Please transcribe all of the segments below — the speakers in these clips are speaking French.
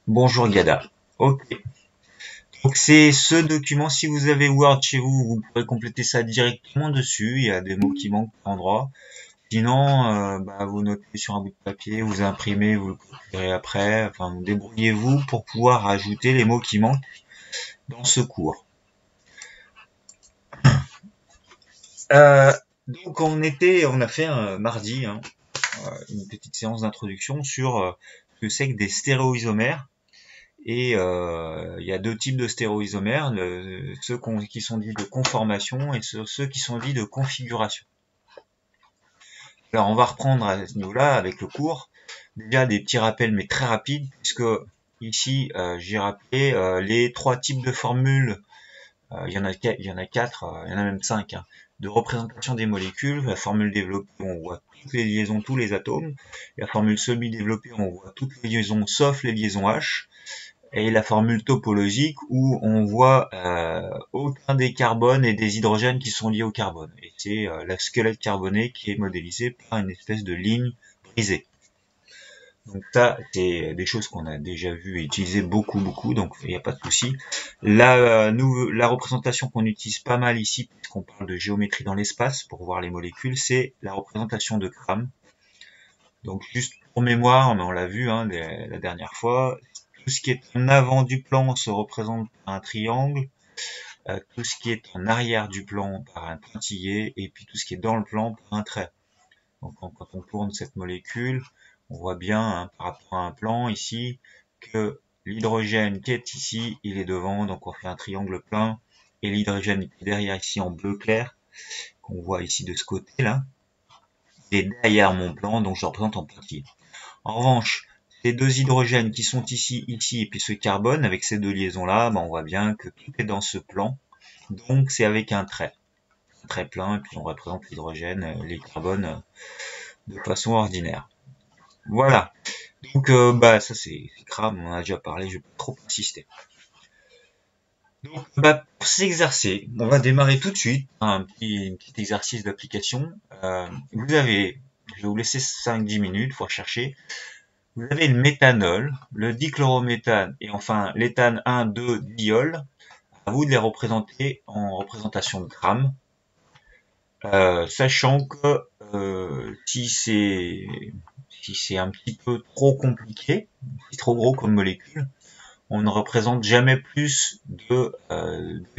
Bonjour Gada. Ok. Donc c'est ce document, si vous avez Word chez vous, vous pourrez compléter ça directement dessus. Il y a des mots qui manquent par endroit. Sinon, vous notez sur un bout de papier, vous imprimez, vous le copierez après. Enfin, vous débrouillez-vous pour pouvoir ajouter les mots qui manquent dans ce cours. Euh, donc on a fait un mardi une petite séance d'introduction sur ce que c'est que des stéréoisomères. Et il y a deux types de stéréoisomères, ceux qui sont dits de conformation et ceux qui sont dits de configuration. Alors on va reprendre à ce niveau-là avec le cours. Déjà des petits rappels mais très rapides, puisque ici j'ai rappelé les trois types de formules. Il y en a quatre, il y en a même cinq, de représentation des molécules. La formule développée, on voit toutes les liaisons, tous les atomes. La formule semi-développée, on voit toutes les liaisons sauf les liaisons H. Et la formule topologique où on voit aucun des carbones et des hydrogènes qui sont liés au carbone. Et c'est le squelette carboné qui est modélisé par une espèce de ligne brisée. Donc ça, c'est des choses qu'on a déjà vues et utilisées beaucoup, donc il n'y a pas de souci. La représentation qu'on utilise pas mal ici, puisqu'on parle de géométrie dans l'espace pour voir les molécules, c'est la représentation de Gram. Donc juste pour mémoire, mais on l'a vu la dernière fois, tout ce qui est en avant du plan se représente par un triangle, tout ce qui est en arrière du plan par un pointillé, et puis tout ce qui est dans le plan par un trait. Donc quand on tourne cette molécule, on voit bien par rapport à un plan ici que l'hydrogène qui est ici, il est devant, donc on fait un triangle plein, et l'hydrogène qui est derrière ici en bleu clair, qu'on voit ici de ce côté-là, il est derrière mon plan, donc je le représente en pointillé. En revanche, ces deux hydrogènes qui sont ici, et puis ce carbone, avec ces deux liaisons-là, on voit bien que tout est dans ce plan. Donc c'est avec un trait plein, et puis on représente l'hydrogène, les carbones de façon ordinaire. Voilà. Donc ça c'est crame, on en a déjà parlé, je vais pas trop insister. Donc pour s'exercer, on va démarrer tout de suite un petit exercice d'application. Je vais vous laisser 5-10 minutes pour chercher. Vous avez le méthanol, le dichlorométhane et enfin l'éthane 1,2-diol. À vous de les représenter en représentation de grammes. Sachant que si c'est un petit peu trop compliqué, si trop gros comme molécule, on ne représente jamais plus de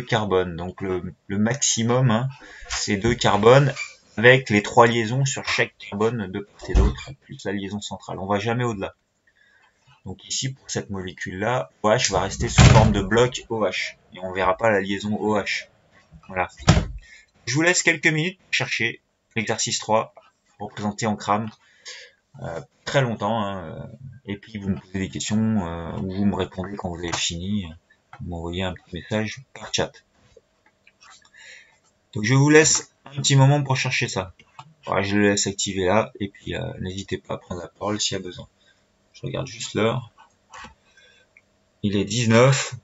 carbone. Donc le maximum, c'est 2 carbones avec les 3 liaisons sur chaque carbone de part et d'autre, plus la liaison centrale. On va jamais au-delà. Donc ici, pour cette molécule-là, OH va rester sous forme de bloc OH. Et on verra pas la liaison OH. Voilà. Je vous laisse quelques minutes pour chercher l'exercice 3, représenté en crâne. Très longtemps. Et puis vous me posez des questions, ou vous me répondez quand vous avez fini. Vous m'envoyez un petit message par chat. Donc je vous laisse un petit moment pour chercher ça. Voilà, je le laisse activer là. Et puis n'hésitez pas à prendre la parole s'il y a besoin. Je regarde juste l'heure. Il est 19,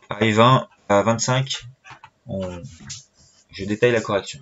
à 20, à 25, je détaille la correction.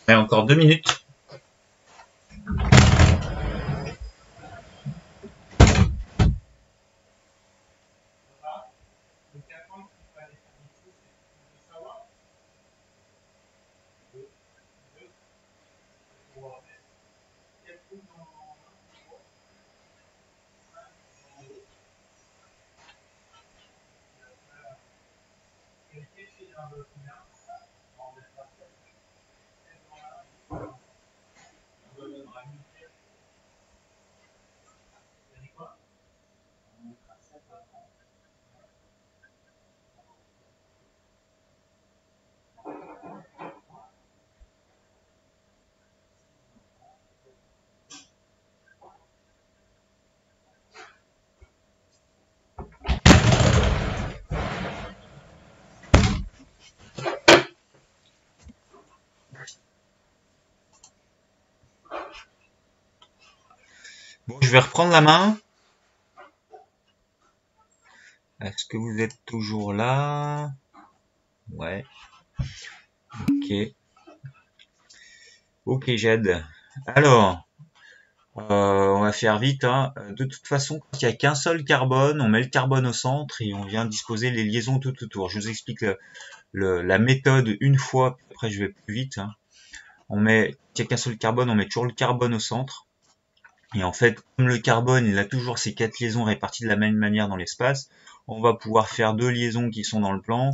Allez, encore 2 minutes. Bon, je vais reprendre la main. Est-ce que vous êtes toujours là? Ouais. Ok. Ok, j'aide. Alors, on va faire vite, hein. De toute façon, quand il n'y a qu'un seul carbone, on met le carbone au centre et on vient disposer les liaisons tout autour. Je vous explique la méthode une fois, puis après je vais plus vite, hein. Quand il n'y a qu'un seul carbone, on met toujours le carbone au centre. Et en fait, comme le carbone, il a toujours ces 4 liaisons réparties de la même manière dans l'espace, on va pouvoir faire 2 liaisons qui sont dans le plan,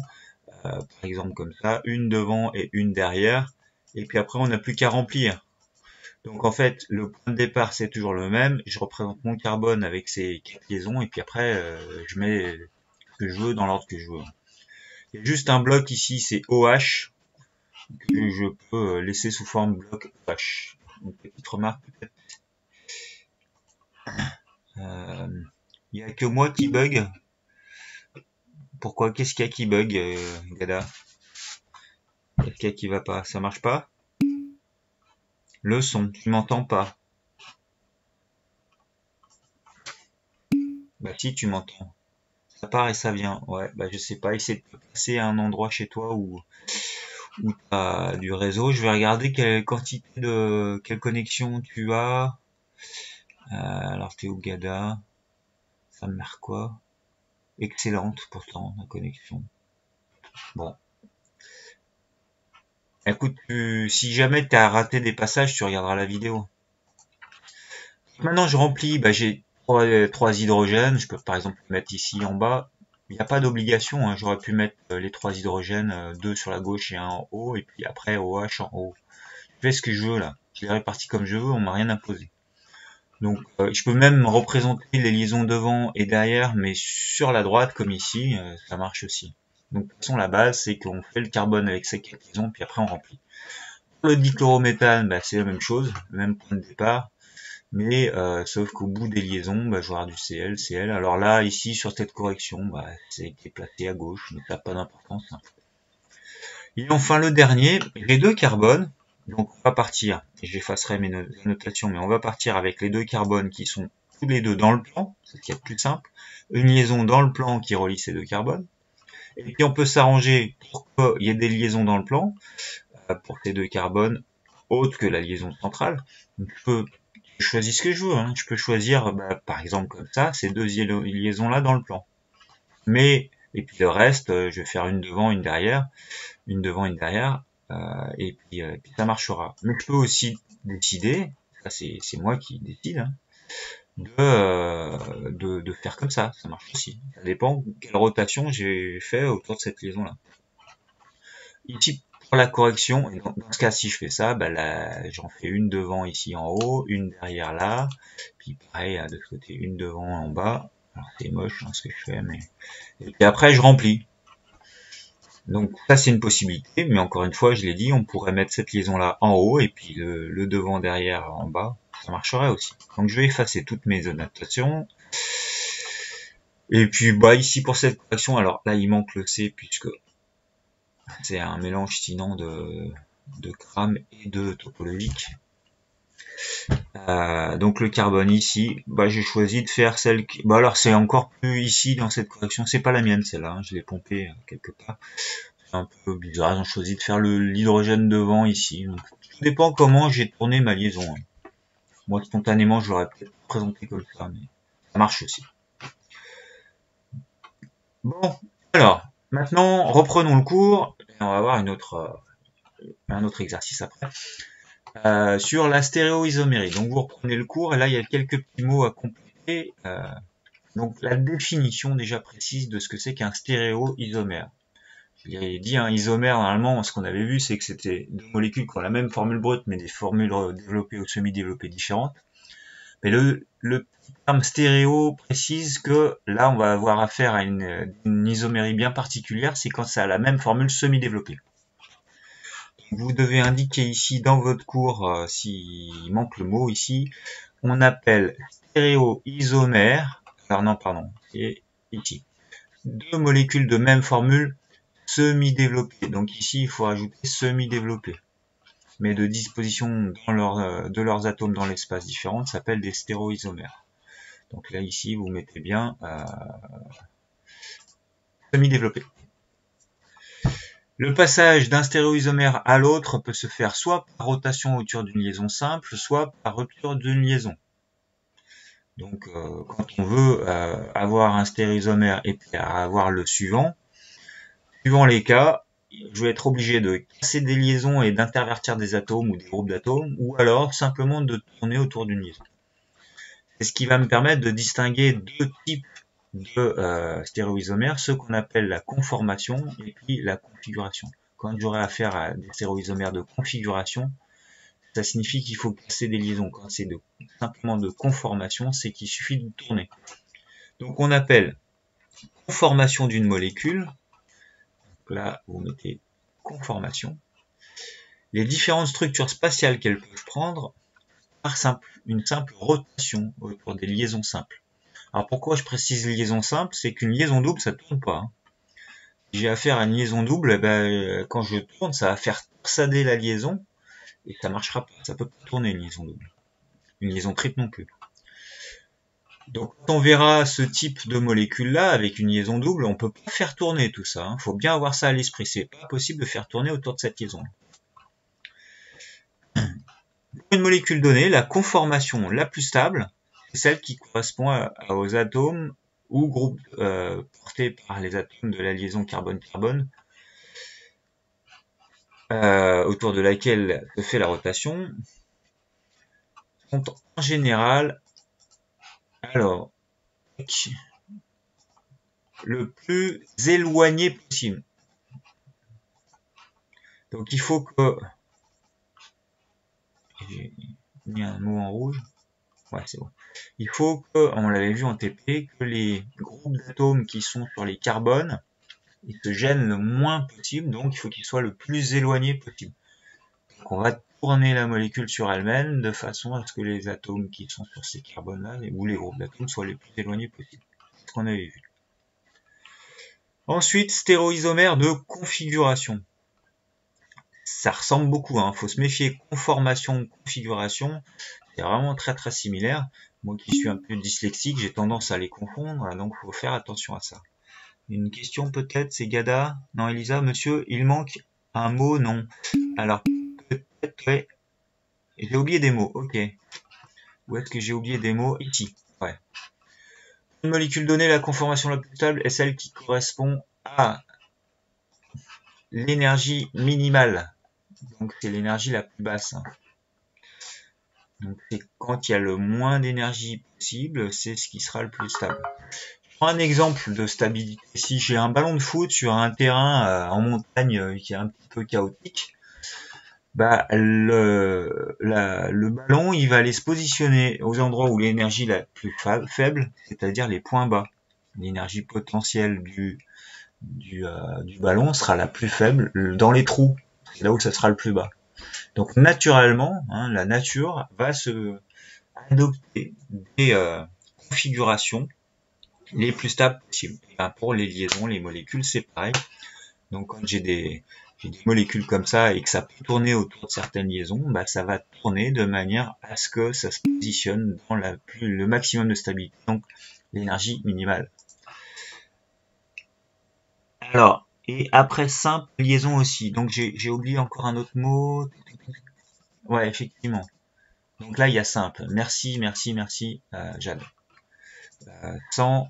par exemple comme ça, une devant et une derrière. Et puis après, on n'a plus qu'à remplir. Donc en fait, le point de départ, c'est toujours le même. Je représente mon carbone avec ces 4 liaisons, et puis après, je mets ce que je veux dans l'ordre que je veux. Il y a juste un bloc ici, c'est OH, que je peux laisser sous forme bloc OH. Une petite remarque peut-être. Il n'y a que moi qui bug. Pourquoi? Qu'est-ce qu'il y a qui bug, Gada? Qu'est-ce qu'il y a qui va pas? Ça marche pas? Le son, tu m'entends pas? Bah si, tu m'entends. Ça part et ça vient. Ouais, bah je sais pas. Essaie de te passer à un endroit chez toi où t'as du réseau. Je vais regarder quelle quelle connexion tu as. Alors t'es où, Gada? Ça me marque quoi? Excellente pourtant la connexion. Bon. Écoute, si jamais t'as raté des passages, tu regarderas la vidéo. Maintenant je remplis, bah, j'ai trois hydrogènes, je peux par exemple mettre ici en bas. Il n'y a pas d'obligation, hein. J'aurais pu mettre les 3 hydrogènes, 2 sur la gauche et un en haut, et puis après OH en haut. Je fais ce que je veux là, je les répartis comme je veux, on m'a rien imposé. Donc je peux même représenter les liaisons devant et derrière, mais sur la droite comme ici, ça marche aussi. Donc de toute façon la base c'est qu'on fait le carbone avec ces 4 liaisons, puis après on remplit. Pour le dichlorométhane, bah, c'est la même chose, le même point de départ. Mais sauf qu'au bout des liaisons, bah, je vais avoir du Cl, Cl. Alors là, ici, sur cette correction, bah, c'est placé à gauche, mais ça n'a pas d'importance, hein. Et enfin, le dernier, les 2 carbones. Donc on va partir, et j'effacerai mes annotations, mais on va partir avec les 2 carbones qui sont tous les deux dans le plan, c'est ce qu'il y a de plus simple. Une liaison dans le plan qui relie ces 2 carbones. Et puis on peut s'arranger pour qu'il y ait des liaisons dans le plan, pour ces 2 carbones, autres que la liaison centrale. Donc je choisis ce que je veux, hein. Je peux choisir, bah, par exemple comme ça, ces 2 liaisons là dans le plan. Mais, et puis le reste, je vais faire une devant, une derrière, et puis ça marchera. Mais je peux aussi décider, ça c'est moi qui décide, hein, de faire comme ça marche aussi. Ça dépend quelle rotation j'ai fait autour de cette liaison là. Ici, pour la correction, et dans ce cas, si je fais ça, bah là, j'en fais une devant ici en haut, une derrière là, puis pareil, de ce côté, une devant en bas. Alors c'est moche, hein, ce que je fais, mais... Et puis après, je remplis. Donc ça, c'est une possibilité, mais encore une fois, je l'ai dit, on pourrait mettre cette liaison-là en haut, et puis le devant derrière en bas, ça marcherait aussi. Donc je vais effacer toutes mes annotations. Et puis, bah ici, pour cette correction, alors là, il manque le C, puisque c'est un mélange sinon de crame et de topologique. Donc le carbone ici, bah j'ai choisi de faire celle qui... Bah alors c'est encore plus ici dans cette correction, c'est pas la mienne celle-là, hein, je l'ai pompée quelque part. un peu bizarre. Ils ont choisi de faire l'hydrogène devant ici. Donc, tout dépend comment j'ai tourné ma liaison. Moi, spontanément, je l'aurais peut-être présenté comme ça, mais ça marche aussi. Bon, alors, maintenant, reprenons le cours. Et on va voir un autre exercice après. Sur la stéréoisomérie. Donc, vous reprenez le cours, et là, il y a quelques petits mots à compléter. Donc, la définition déjà précise de ce que c'est qu'un stéréoisomère. J'ai dit un isomère, normalement, ce qu'on avait vu, c'est que c'était deux molécules qui ont la même formule brute, mais des formules développées ou semi-développées différentes. Mais le terme stéréo précise que là, on va avoir affaire à une isomérie bien particulière, c'est quand ça a la même formule semi-développée. Vous devez indiquer ici dans votre cours, s'il manque le mot ici, on appelle stéréoisomère, alors non, pardon, c'est ici, deux molécules de même formule semi-développées. Donc ici, il faut rajouter semi-développées. Mais de disposition de leurs atomes dans l'espace différentes s'appellent des stéréoisomères. Donc là, ici, vous mettez bien semi-développé. Le passage d'un stéréoisomère à l'autre peut se faire soit par rotation autour d'une liaison simple, soit par rupture d'une liaison. Donc, quand on veut avoir un stéréoisomère et puis avoir le suivant les cas, je vais être obligé de casser des liaisons et d'intervertir des atomes ou des groupes d'atomes, ou alors simplement de tourner autour d'une liaison. C'est ce qui va me permettre de distinguer deux types de stéréoisomères, ce qu'on appelle la conformation et puis la configuration. Quand j'aurai affaire à des stéréoisomères de configuration, ça signifie qu'il faut casser des liaisons. Quand c'est simplement de conformation, c'est qu'il suffit de tourner. Donc on appelle conformation d'une molécule, donc là vous mettez conformation, les différentes structures spatiales qu'elles peuvent prendre par une simple rotation autour des liaisons simples. Alors pourquoi je précise liaison simple? C'est qu'une liaison double, ça ne tourne pas. Si j'ai affaire à une liaison double, quand je tourne, ça va faire torsader la liaison et ça marchera pas. Ça peut pas tourner une liaison double. Une liaison triple non plus. Donc quand on verra ce type de molécule-là avec une liaison double, on peut pas faire tourner tout ça. Faut bien avoir ça à l'esprit. C'est pas possible de faire tourner autour de cette liaison. Pour une molécule donnée, la conformation la plus stable, c'est celle qui correspond aux atomes ou groupes portés par les atomes de la liaison carbone-carbone autour de laquelle se fait la rotation, sont en général le plus éloigné possible. Donc il faut que... J'ai mis un mot en rouge. Ouais, c'est bon. Il faut que, on l'avait vu en TP, que les groupes d'atomes qui sont sur les carbones, ils se gênent le moins possible, donc il faut qu'ils soient le plus éloignés possible. Donc on va tourner la molécule sur elle-même de façon à ce que les atomes qui sont sur ces carbones-là, ou les groupes d'atomes, soient les plus éloignés possible. C'est ce qu'on avait vu. Ensuite, stéréoisomère de configuration. Ça ressemble beaucoup, hein. Faut se méfier, conformation, configuration, c'est vraiment très très similaire. Moi qui suis un peu dyslexique, j'ai tendance à les confondre, donc il faut faire attention à ça. Une question peut-être, c'est Gada? Non, Elisa, monsieur, il manque un mot, non. Alors, peut-être, ouais. J'ai oublié des mots, ok. Où est-ce que j'ai oublié des mots? Ici, ouais. Une molécule donnée, la conformation la plus stable est celle qui correspond à l'énergie minimale. Donc c'est l'énergie la plus basse. Donc c'est quand il y a le moins d'énergie possible, c'est ce qui sera le plus stable. Je prends un exemple de stabilité. Si j'ai un ballon de foot sur un terrain en montagne qui est un petit peu chaotique, le ballon il va aller se positionner aux endroits où l'énergie la plus faible, c'est-à-dire les points bas. L'énergie potentielle du ballon sera la plus faible dans les trous, c'est là où ça sera le plus bas. Donc naturellement, la nature va se adopter des configurations les plus stables possibles. Pour les liaisons, les molécules, c'est pareil. Donc quand j'ai des molécules comme ça et que ça peut tourner autour de certaines liaisons, ça va tourner de manière à ce que ça se positionne dans le maximum de stabilité, donc l'énergie minimale. Alors, Et après simple, liaison aussi. Donc j'ai oublié encore un autre mot. Ouais, effectivement. Donc là, il y a simple. Merci, merci, merci, Jade. Sans,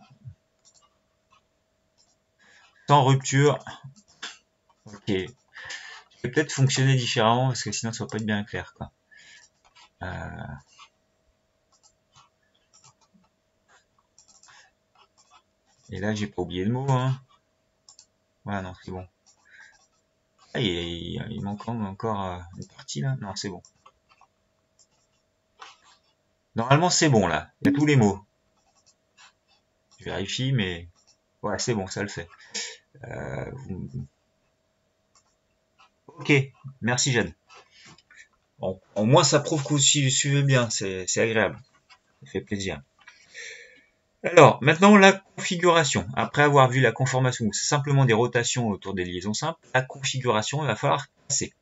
sans rupture. Ok. Ça peut peut-être fonctionner différemment parce que sinon ça va pas être bien clair, quoi. Et là, j'ai pas oublié le mot, hein. Voilà, non, c'est bon. Ah, il manque encore une partie là. Non, c'est bon. Normalement, c'est bon là. Il y a tous les mots. Je vérifie, mais ouais, c'est bon, ça le fait. Ok, merci Jeanne. Bon, au moins, ça prouve que vous suivez bien. C'est agréable. Ça fait plaisir. Alors, maintenant la configuration. Après avoir vu la conformation, c'est simplement des rotations autour des liaisons simples, la configuration, il va falloir passer.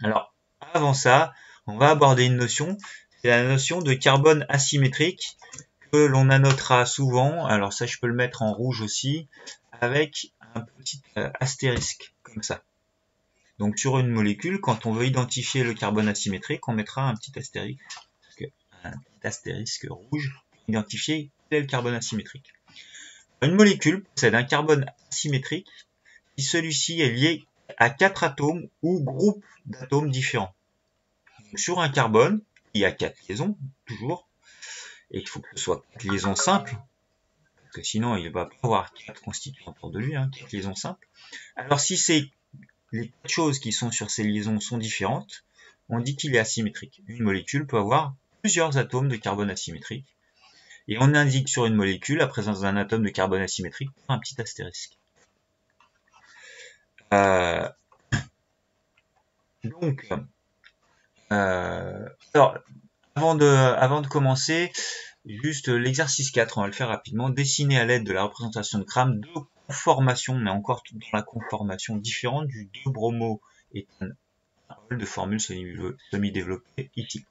Alors, avant ça, on va aborder une notion, c'est la notion de carbone asymétrique que l'on annotera souvent. Alors ça, je peux le mettre en rouge aussi, avec un petit astérisque, comme ça. Donc sur une molécule, quand on veut identifier le carbone asymétrique, on mettra un petit astérisque rouge pour identifier quel est le carbone asymétrique. Une molécule possède un carbone asymétrique si celui-ci est lié à 4 atomes ou groupes d'atomes différents. Donc, sur un carbone, il y a 4 liaisons, toujours, et il faut que ce soit 4 liaisons simples, parce que sinon il ne va pas avoir 4 constituants autour de lui, 4 liaisons simples. Alors si les 4 choses qui sont sur ces liaisons sont différentes, on dit qu'il est asymétrique. Une molécule peut avoir plusieurs atomes de carbone asymétrique, et on indique sur une molécule la présence d'un atome de carbone asymétrique par un petit astérisque. Donc, alors, avant de commencer, juste l'exercice 4, on va le faire rapidement. Dessiner à l'aide de la représentation de Cram deux conformations, mais encore dans la conformation différente du 2-bromo-éthane de formule semi-développée ici.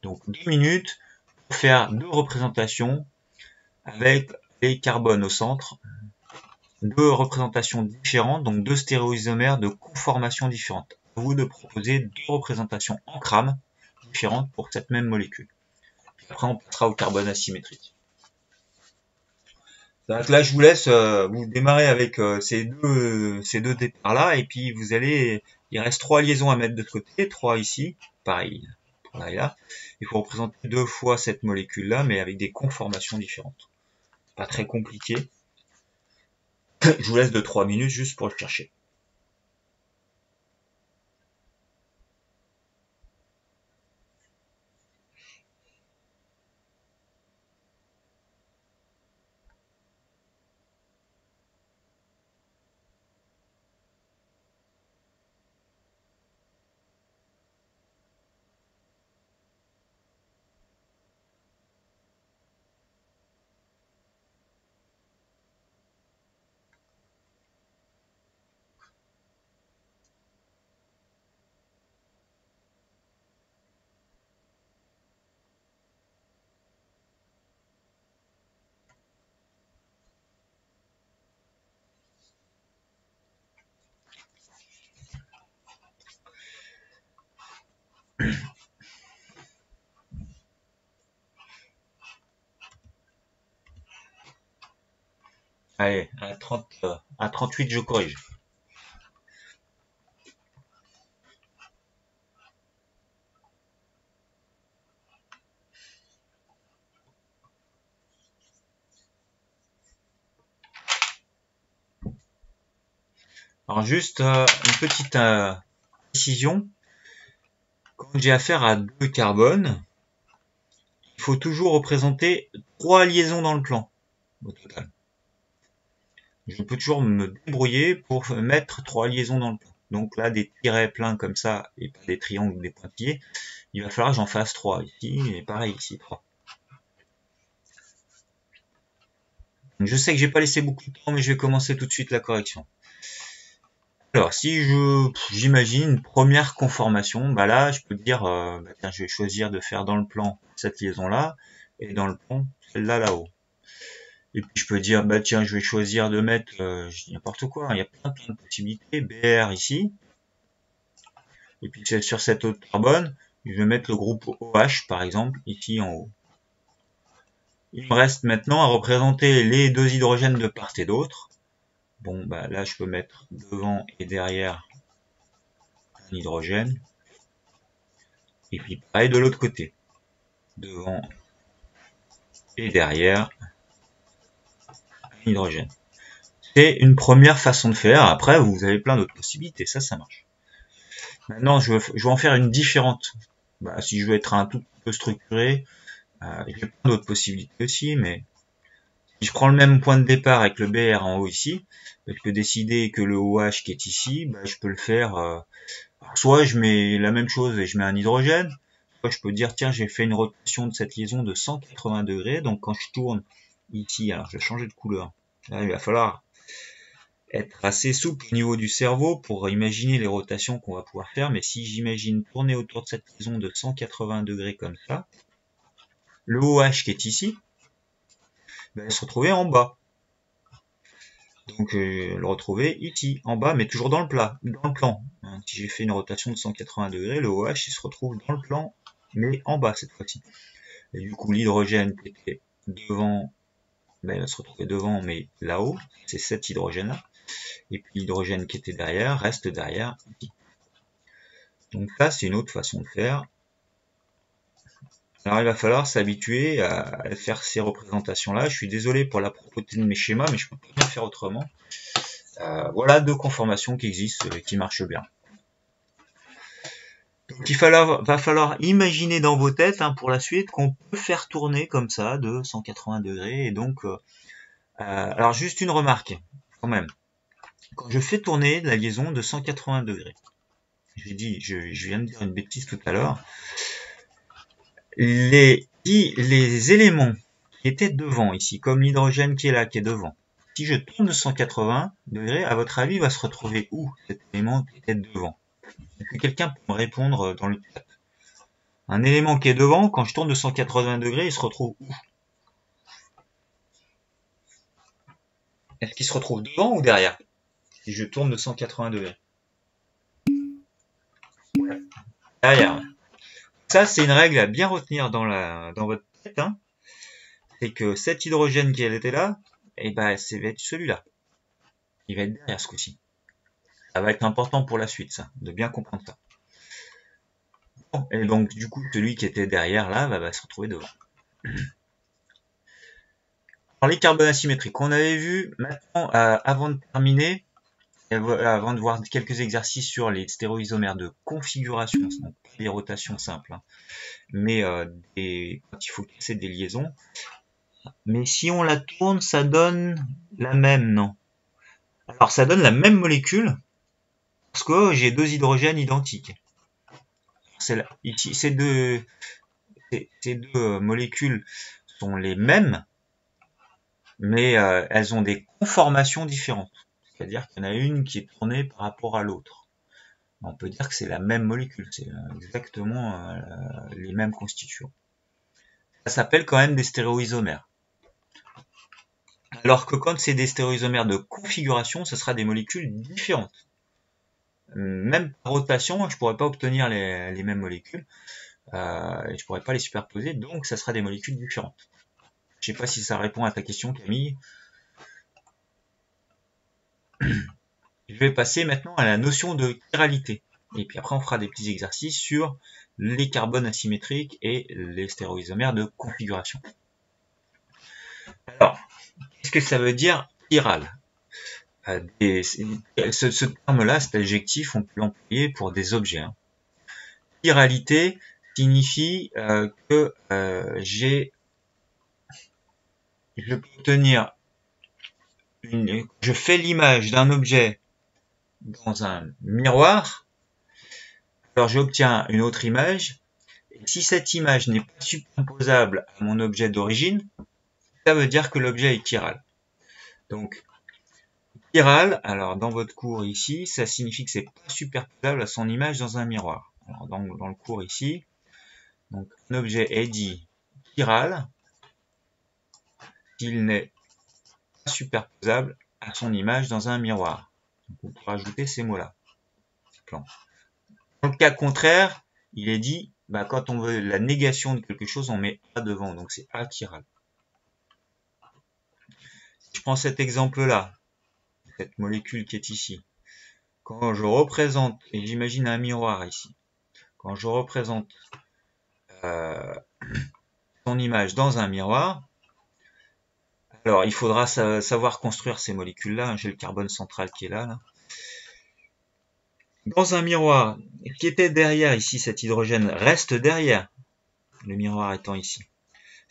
Donc 2 minutes pour faire deux représentations avec les carbones au centre, deux représentations différentes, donc deux stéréoisomères de conformation différentes. À vous de proposer deux représentations en Cram différentes pour cette même molécule. Après, on passera au carbone asymétrique. Donc là, je vous laisse vous démarrer avec ces deux départs-là, et puis vous allez, il reste 3 liaisons à mettre de ce côté, 3 ici, pareil, là et là. Il faut représenter 2 fois cette molécule-là, mais avec des conformations différentes. Pas très compliqué. Je vous laisse 2-3 minutes juste pour le chercher. Allez, à 38, je corrige. Alors juste une petite précision. Quand j'ai affaire à deux carbones, il faut toujours représenter 3 liaisons dans le plan au total. Je peux toujours me débrouiller pour mettre 3 liaisons dans le plan. Donc là, des tirets pleins comme ça, et pas des triangles ou des pointillés, il va falloir que j'en fasse 3 ici, et pareil ici, 3. Donc je sais que j'ai pas laissé beaucoup de temps, mais je vais commencer tout de suite la correction. Alors, si j'imagine une première conformation, bah là, je peux dire, tiens, je vais choisir de faire dans le plan cette liaison-là, et dans le plan, celle-là là-haut. Et puis je peux dire, bah tiens, je vais choisir de mettre, je dis n'importe quoi, hein, il y a plein de possibilités, BR ici, et puis sur cette autre carbone, je vais mettre le groupe OH par exemple, ici en haut. Il me reste maintenant à représenter les deux hydrogènes de part et d'autre. Bon, bah là je peux mettre devant et derrière un hydrogène, et puis pareil de l'autre côté, devant et derrière un hydrogène. C'est une première façon de faire. Après, vous avez plein d'autres possibilités. Ça marche. Maintenant, je vais en faire une différente. Bah, si je veux être un tout peu structuré, j'ai plein d'autres possibilités aussi, mais si je prends le même point de départ avec le BR en haut ici, je peux décider que le OH qui est ici, bah, je peux le faire, soit je mets la même chose et je mets un hydrogène, soit je peux dire, tiens, j'ai fait une rotation de cette liaison de 180 degrés, donc quand je tourne ici, alors je vais changer de couleur. Là, il va falloir être assez souple au niveau du cerveau pour imaginer les rotations qu'on va pouvoir faire, mais si j'imagine tourner autour de cette liaison de 180 degrés comme ça, le OH qui est ici, va se retrouver en bas. Donc le retrouver ici, en bas, mais toujours dans le plat, dans le plan. Si j'ai fait une rotation de 180 degrés, le OH il se retrouve dans le plan, mais en bas cette fois-ci. Et du coup l'hydrogène qui était devant, ben, il va se retrouver devant, mais là-haut, c'est cet hydrogène-là. Et puis l'hydrogène qui était derrière reste derrière ici. Donc ça, c'est une autre façon de faire. Alors il va falloir s'habituer à faire ces représentations-là. Je suis désolé pour la propreté de mes schémas, mais je peux pas bien faire autrement. Voilà deux conformations qui existent, qui marchent bien. Donc va falloir imaginer dans vos têtes pour la suite qu'on peut faire tourner comme ça de 180 degrés. Et donc, alors juste une remarque quand même. Quand je fais tourner la liaison de 180 degrés, je viens de dire une bêtise tout à l'heure, les éléments qui étaient devant ici, comme l'hydrogène qui est là, qui est devant, si je tourne de 180 degrés, à votre avis, va se retrouver où cet élément qui était devant? Est-ce que quelqu'un peut me répondre dans le chat? Un élément qui est devant, quand je tourne de 180 degrés, il se retrouve où? Est-ce qu'il se retrouve devant ou derrière? Si je tourne de 180 degrés. Derrière. Ça, c'est une règle à bien retenir dans votre tête. C'est que cet hydrogène qui était là, et ben, ça va être celui-là. Il va être derrière ce coup-ci. Ça va être important pour la suite, ça, de bien comprendre ça. Bon, et donc, du coup, celui qui était derrière là va se retrouver devant. Alors, les carbones asymétriques, on avait vu maintenant, avant de terminer, avant de voir quelques exercices sur les stéréoisomères de configuration, donc pas des rotations simples, mais quand il faut casser des liaisons. Mais si on la tourne, ça donne la même, non? Alors ça donne la même molécule, parce que j'ai deux hydrogènes identiques. Ici, ces deux molécules sont les mêmes, mais elles ont des conformations différentes. C'est-à-dire qu'il y en a une qui est tournée par rapport à l'autre. On peut dire que c'est la même molécule, c'est exactement les mêmes constituants. Ça s'appelle quand même des stéréoisomères. Alors que quand c'est des stéréoisomères de configuration, ce sera des molécules différentes. Même par rotation, je pourrais pas obtenir les mêmes molécules, et je pourrais pas les superposer, donc ça sera des molécules différentes. Je sais pas si ça répond à ta question, Camille. Je vais passer maintenant à la notion de chiralité. Et puis après, on fera des petits exercices sur les carbones asymétriques et les stéréoisomères de configuration. Alors, qu'est-ce que ça veut dire chiral? Ce terme-là, cet adjectif, on peut l'employer pour des objets. Chiralité signifie que je peux obtenir je fais l'image d'un objet dans un miroir, alors j'obtiens une autre image, et si cette image n'est pas superposable à mon objet d'origine, ça veut dire que l'objet est chiral. Donc, chiral, alors dans votre cours ici, ça signifie que c'est pas superposable à son image dans un miroir. Alors dans le cours ici, donc un objet est dit chiral s'il n'est pas superposable à son image dans un miroir. Donc on peut rajouter ces mots-là. Dans le cas contraire, il est dit, bah, quand on veut la négation de quelque chose, on met A devant, donc c'est A chiral. Je prends cet exemple-là, cette molécule qui est ici. Quand je représente, et j'imagine un miroir ici, quand je représente son image dans un miroir, alors il faudra savoir construire ces molécules-là. J'ai le carbone central qui est là. Dans un miroir, ce qui était derrière ici, cet hydrogène, reste derrière, le miroir étant ici.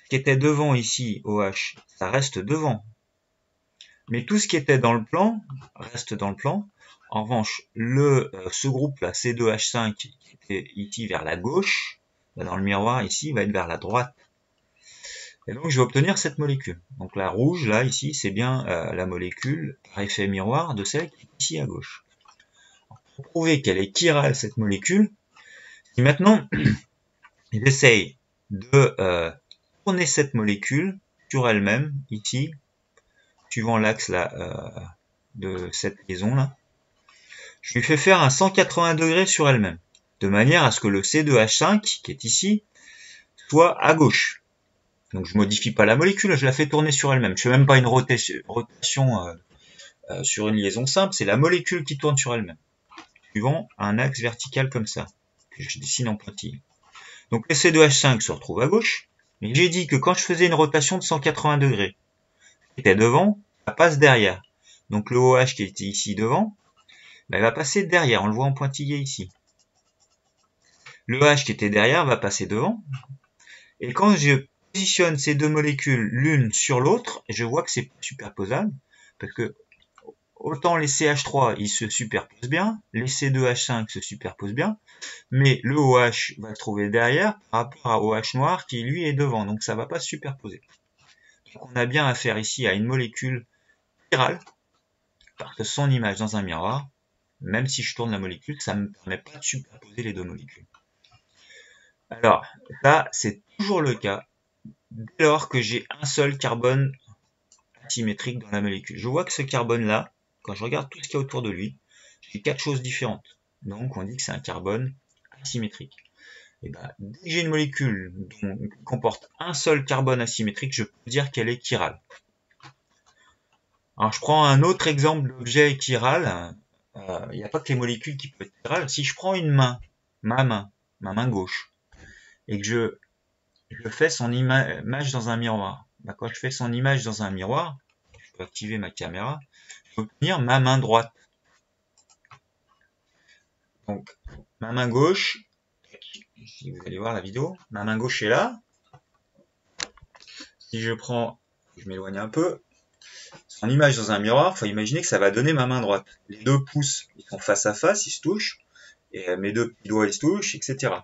Ce qui était devant ici, OH, ça reste devant. Mais tout ce qui était dans le plan, reste dans le plan. En revanche, ce groupe-là, C2H5, qui était ici vers la gauche, dans le miroir ici, va être vers la droite. Et donc je vais obtenir cette molécule. Donc la rouge, là, ici, c'est bien la molécule par effet miroir de celle qui est ici à gauche. Pour prouver qu'elle est chirale, cette molécule, et maintenant, j'essaye de tourner cette molécule sur elle-même, ici, suivant l'axe là, de cette liaison là. Je lui fais faire un 180 degrés sur elle-même, de manière à ce que le C2H5, qui est ici, soit à gauche. Donc je modifie pas la molécule, je la fais tourner sur elle-même. Je fais même pas une rotation sur une liaison simple, c'est la molécule qui tourne sur elle-même, suivant un axe vertical comme ça, que je dessine en pointillé. Donc le C2H5 se retrouve à gauche, mais j'ai dit que quand je faisais une rotation de 180 degrés, qui était devant, ça passe derrière. Donc le OH qui était ici devant, bah, il va passer derrière, on le voit en pointillé ici. Le H qui était derrière va passer devant, et quand je positionne ces deux molécules l'une sur l'autre, je vois que c'est superposable, parce que autant les CH3 ils se superposent bien, les C2H5 se superposent bien, mais le OH va se trouver derrière par rapport à OH noir qui lui est devant, donc ça va pas se superposer. Donc on a bien affaire ici à une molécule chirale, parce que son image dans un miroir, même si je tourne la molécule, ça ne me permet pas de superposer les deux molécules. Alors, ça, c'est toujours le cas dès lors que j'ai un seul carbone asymétrique dans la molécule. Je vois que ce carbone-là, quand je regarde tout ce qu'il y a autour de lui, j'ai quatre choses différentes. Donc, on dit que c'est un carbone asymétrique. Et ben, dès que j'ai une molécule qui comporte un seul carbone asymétrique, je peux dire qu'elle est chirale. Alors, je prends un autre exemple d'objet chiral. Il n'y a pas que les molécules qui peuvent être chirales. Si je prends une main, ma main gauche, et que je fais son image dans un miroir. Bah, quand je fais son image dans un miroir, je peux activer ma caméra, je peux obtenir ma main droite. Donc, ma main gauche, si vous allez voir la vidéo, ma main gauche est là. Si je prends, je m'éloigne un peu, son image dans un miroir, il faut imaginer que ça va donner ma main droite. Les deux pouces, ils sont face à face, ils se touchent, et mes deux petits doigts, ils se touchent, etc.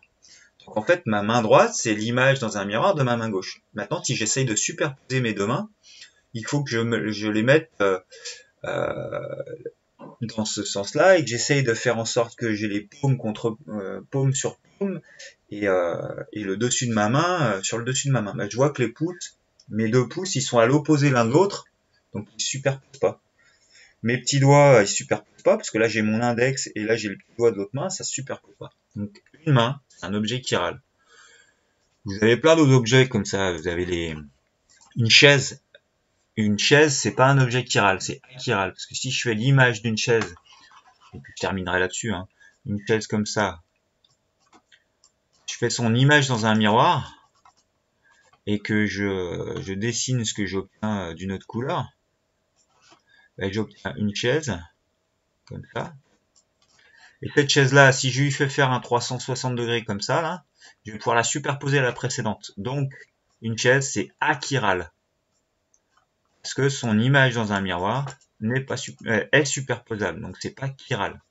Donc en fait, ma main droite, c'est l'image dans un miroir de ma main gauche. Maintenant, si j'essaye de superposer mes deux mains, il faut que je les mette dans ce sens-là et que j'essaye de faire en sorte que j'ai les paumes contre paume sur paume et le dessus de ma main sur le dessus de ma main. Bah, je vois que les pouces, mes deux pouces, ils sont à l'opposé l'un de l'autre, donc ils ne superposent pas. Mes petits doigts, ils se superposent pas parce que là j'ai mon index et là j'ai le petit doigt de l'autre main, ça se superpose pas. Donc une main, c'est un objet chiral. Vous avez plein d'autres objets comme ça. Vous avez une chaise. Une chaise, c'est pas un objet chiral, c'est achiral. Parce que si je fais l'image d'une chaise, et puis je terminerai là-dessus, hein, une chaise comme ça, je fais son image dans un miroir, et que je dessine ce que j'obtiens d'une autre couleur, ben, j'obtiens une chaise, comme ça. Et cette chaise-là, si je lui fais faire un 360 degrés comme ça, là, je vais pouvoir la superposer à la précédente. Donc, une chaise, c'est achiral. Parce que son image dans un miroir n'est pas est superposable, donc c'est pas chiral.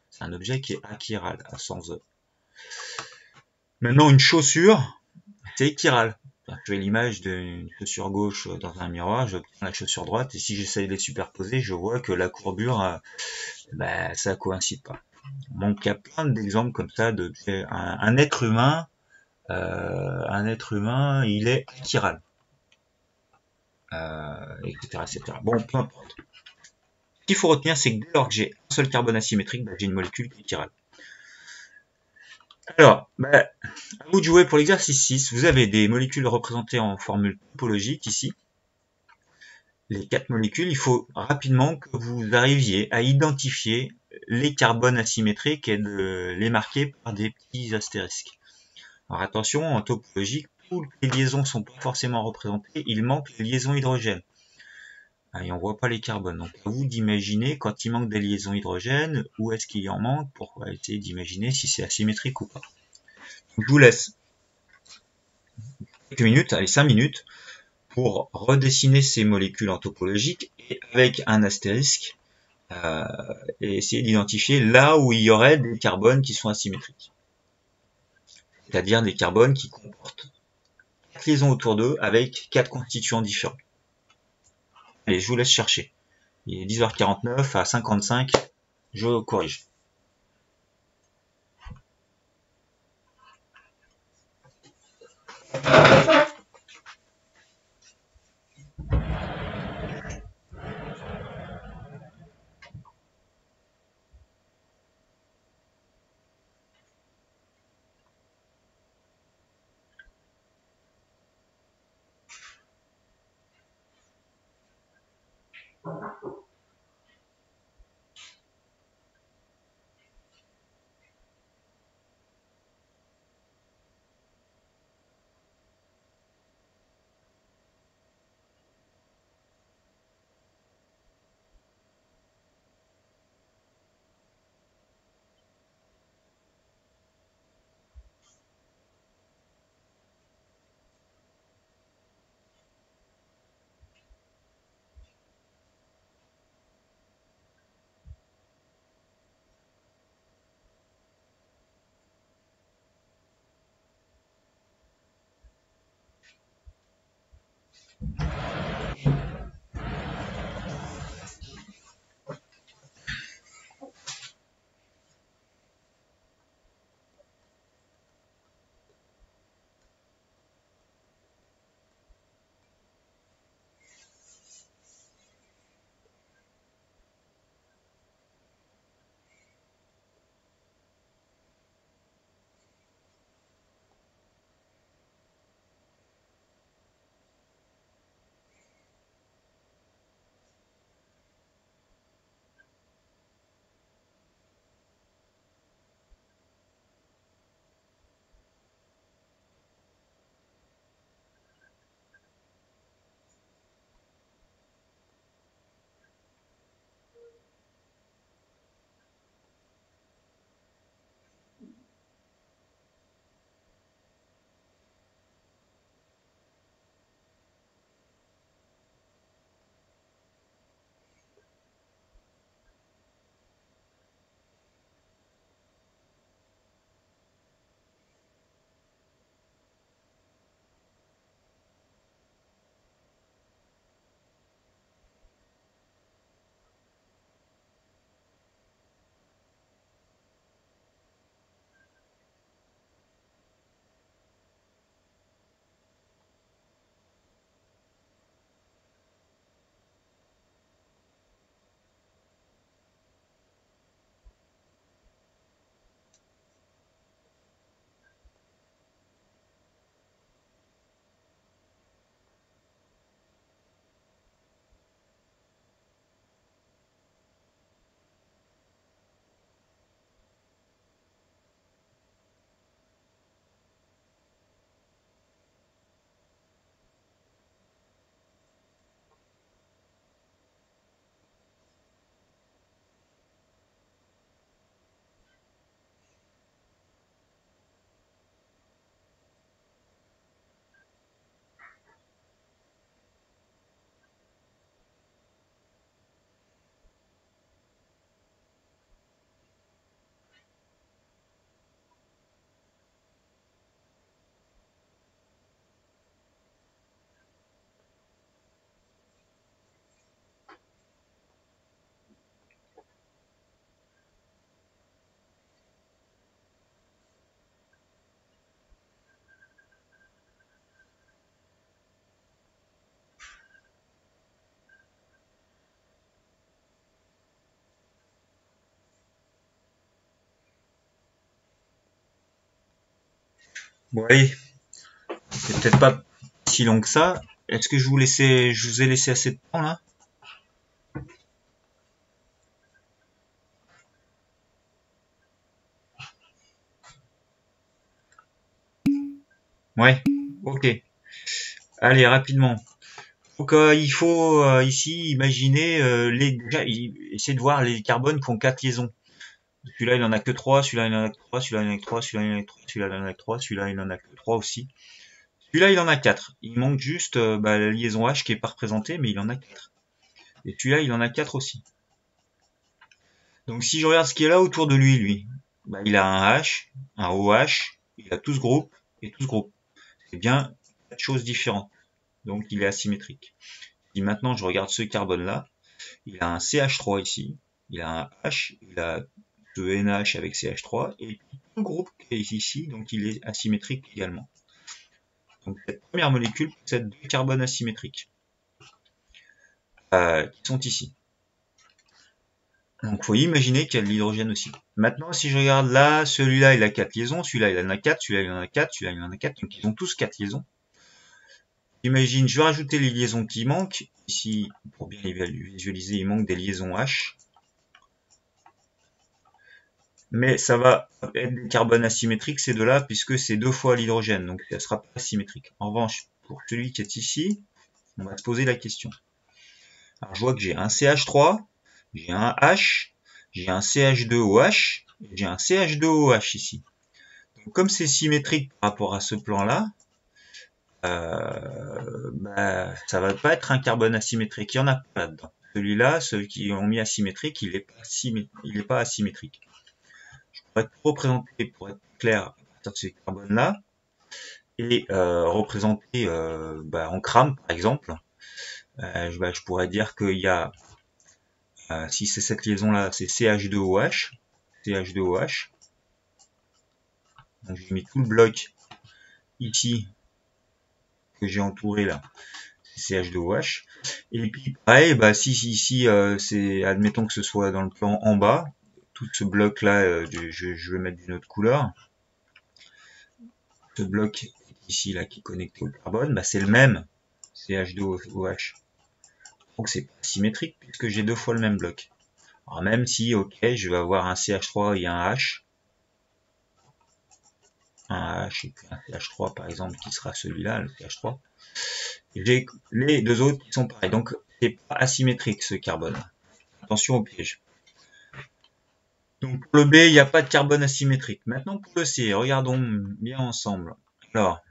C'est un objet qui est achiral, à sens E. Maintenant, une chaussure, c'est chiral. Je fais l'image d'une chaussure gauche dans un miroir, j'obtiens la chaussure droite, et si j'essaie de les superposer, je vois que la courbure, ben, ça coïncide pas. Donc il y a plein d'exemples comme ça de un être humain, il est chiral. etc., etc. Bon, peu importe. Ce qu'il faut retenir, c'est que dès lors que j'ai un seul carbone asymétrique, bah, j'ai une molécule qui est chirale. Alors, bah, à vous de jouer pour l'exercice 6. Vous avez des molécules représentées en formule topologique ici. Les 4 molécules, il faut rapidement que vous arriviez à identifier les carbones asymétriques et de les marquer par des petits astérisques. Alors attention, en topologique, toutes les liaisons sont pas forcément représentées, il manque les liaisons hydrogène. Et on voit pas les carbones. Donc à vous d'imaginer quand il manque des liaisons hydrogène, où est-ce qu'il y en manque, pour essayer d'imaginer si c'est asymétrique ou pas. Donc, je vous laisse quelques minutes, allez 5 minutes, pour redessiner ces molécules en topologique et avec un astérisque et essayer d'identifier là où il y aurait des carbones qui sont asymétriques. C'est-à-dire des carbones qui comportent 4 liaisons autour d'eux avec 4 constituants différents. Allez, je vous laisse chercher. Il est 10h49 à 55, je corrige. Bon allez, c'est peut-être pas si long que ça. Est-ce que je vous ai laissé assez de temps là? Ouais, ok. Allez, rapidement. Donc il faut ici imaginer essayer de voir les carbones qui ont 4 liaisons. Celui-là il en a que 3, celui-là il en a que 3, celui-là il en a que 3, celui-là il en a que 3, celui-là il en a que 3, celui-là il en a que 3 aussi. Celui-là il en a 4. Il manque juste la liaison H qui est pas représentée, mais il en a 4. Et celui-là il en a 4 aussi. Donc si je regarde ce qui est là autour de lui, il a un H, un OH, il a tout ce groupe et tout ce groupe. C'est bien 4 choses différentes. Donc il est asymétrique. Si maintenant je regarde ce carbone-là, il a un CH3 ici, il a un H, il a deux NH avec CH3, et puis tout le groupe qui est ici, donc il est asymétrique également. Donc cette première molécule possède deux carbones asymétriques, qui sont ici. Donc, faut imaginer qu'il y a de l'hydrogène aussi. Maintenant, si je regarde là, celui-là, il a 4 liaisons, celui-là, il en a 4, celui-là, il en a 4, celui-là, il en a 4, donc ils ont tous 4 liaisons. Imagine, je vais rajouter les liaisons qui manquent. Ici, pour bien les visualiser, il manque des liaisons H. Mais ça va être des carbones asymétriques, ces deux-là, puisque c'est deux fois l'hydrogène, donc ça sera pas asymétrique. En revanche, pour celui qui est ici, on va se poser la question. Alors, je vois que j'ai un CH3, j'ai un H, j'ai un CH2OH, et j'ai un CH2OH ici. Donc, comme c'est symétrique par rapport à ce plan-là, ça va pas être un carbone asymétrique. Il y en a pas là-dedans. Celui-là, ceux qui ont mis asymétrique, il est pas asymétrique. Je pourrais te représenter, pour être clair, à partir de ces carbones-là, et représenter en crame, par exemple. Je pourrais dire qu'il y a, si c'est cette liaison-là, c'est CH2OH, CH2OH. Donc j'ai mis tout le bloc ici que j'ai entouré là, c'est CH2OH. Et puis pareil, si ici c'est, admettons que ce soit dans le plan en bas, tout ce bloc là, je vais mettre d'une autre couleur. Ce bloc ici là qui est connecté au carbone, c'est le même CH2OH. Donc c'est pas symétrique puisque j'ai deux fois le même bloc. Alors même si, ok, je vais avoir un CH3 et un H, et puis un CH3 par exemple qui sera celui-là, le CH3. J'ai les deux autres qui sont pareils. Donc c'est pas asymétrique ce carbone. Attention au piège. Donc pour le B, il n'y a pas de carbone asymétrique. Maintenant pour le C, regardons bien ensemble. Alors,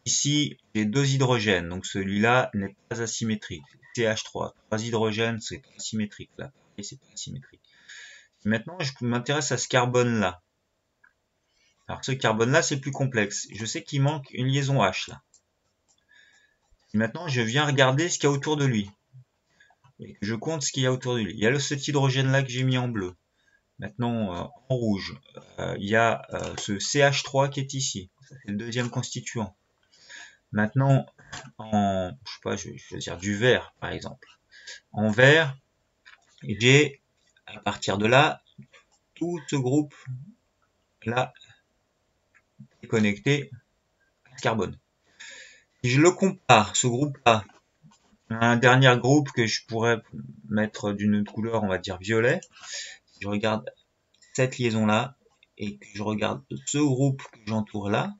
ici, j'ai deux hydrogènes, donc celui-là n'est pas asymétrique. CH3, trois hydrogènes, c'est pas asymétrique. Là, c'est pas asymétrique. Maintenant, je m'intéresse à ce carbone-là. Alors ce carbone-là, c'est plus complexe. Je sais qu'il manque une liaison H là. Et maintenant, je viens regarder ce qu'il y a autour de lui. Et je compte ce qu'il y a autour de lui. Il y a cet hydrogène-là que j'ai mis en bleu. Maintenant, en rouge, il y a ce CH3 qui est ici. C'est le deuxième constituant. Maintenant, en, je sais pas, je vais dire du vert, par exemple. En vert, j'ai, à partir de là, tout ce groupe-là est connecté à ce carbone. Si je le compare, ce groupe-là, à un dernier groupe que je pourrais mettre d'une autre couleur, on va dire violet, si je regarde cette liaison-là, et que je regarde ce groupe que j'entoure là,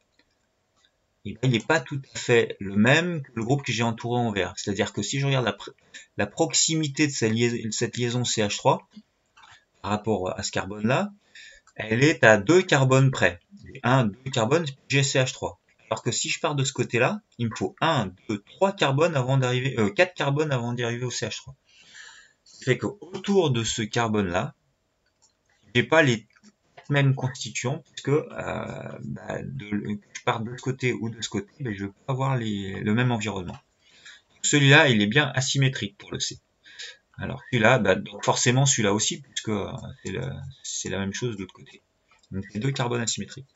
il n'est pas tout à fait le même que le groupe que j'ai entouré en vert. C'est-à-dire que si je regarde la proximité de cette liaison CH3 par rapport à ce carbone-là, elle est à 2 carbones près. 2 carbones, j'ai CH3. Alors que si je pars de ce côté-là, il me faut 1, 2, 3 carbones avant d'arriver, 4 carbones avant d'y arriver au CH3. Ce qui fait qu'autour de ce carbone-là, j'ai pas les mêmes constituants, puisque je pars de ce côté ou de ce côté, je vais pas avoir le même environnement. Celui-là, il est bien asymétrique pour le C. Alors celui-là, donc forcément celui-là aussi, puisque c'est la même chose de l'autre côté. Donc c'est deux carbones asymétriques.